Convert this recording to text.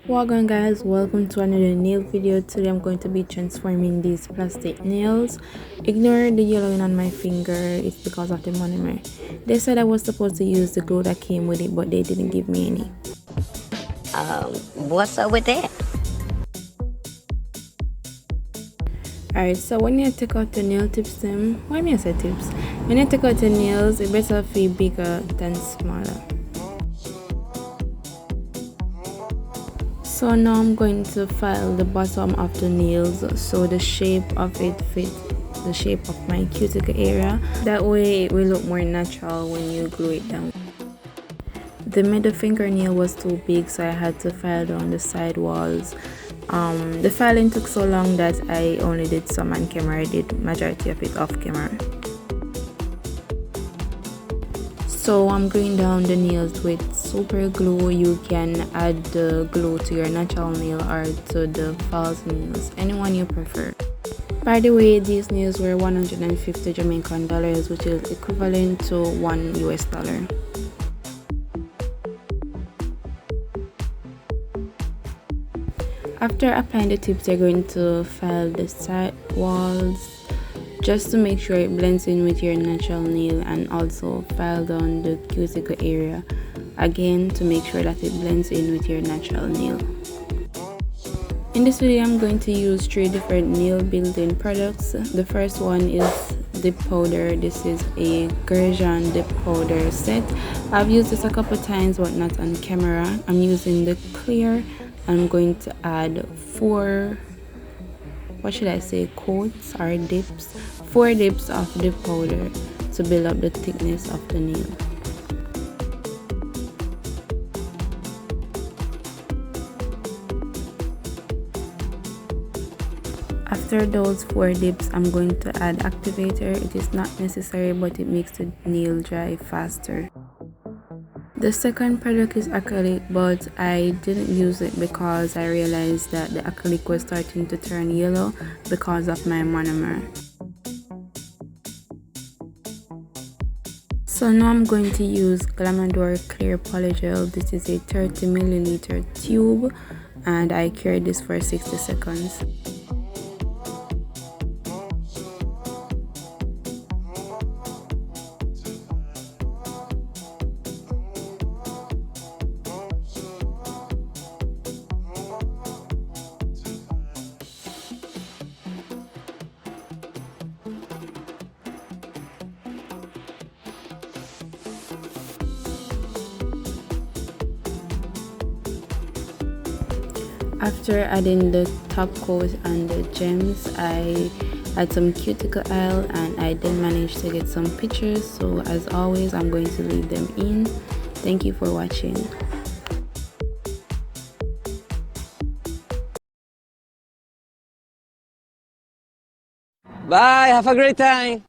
Welcome guys, welcome to another nail video. Today I'm going to be transforming these plastic nails. Ignore the yellowing on my finger, it's because of the monomer. They said I was supposed to use the glue that came with it, but they didn't give me any. What's up with that? Alright, so when you take out the nail tips why me I say tips? When you take out the nails, it better be bigger than smaller. So now I'm going to file the bottom of the nails so the shape of it fits the shape of my cuticle area. That way it will look more natural when you glue it down. The middle fingernail was too big, so I had to file down the side walls. The filing took so long that I only did some on camera. I did majority of it off camera. So I'm gluing down the nails with super glue. You can add the glue to your natural nail or to the false nails, anyone you prefer. By the way, these nails were 150 Jamaican dollars, which is equivalent to $1 US. After applying the tips, you're going to file the side walls just to make sure it blends in with your natural nail, and also file down the cuticle area again to make sure that it blends in with your natural nail. In this video I'm going to use 3 different nail building products. The first one is dip powder. This is a Gershion dip powder set. I've used this a couple times but not on camera. I'm using the clear. I'm going to add 4 coats or dips, 4 dips of the powder to build up the thickness of the nail. After those 4 dips, I'm going to add activator. It is not necessary, but it makes the nail dry faster. The second product is acrylic, but I didn't use it because I realized that the acrylic was starting to turn yellow because of my monomer. So now I'm going to use Glamador Clear polygel. This is a 30 milliliter tube and I cured this for 60 seconds. After adding the top coat and the gems, I add some cuticle oil and I did manage to get some pictures, so as always I'm going to leave them in. Thank you for watching. Bye, have a great time.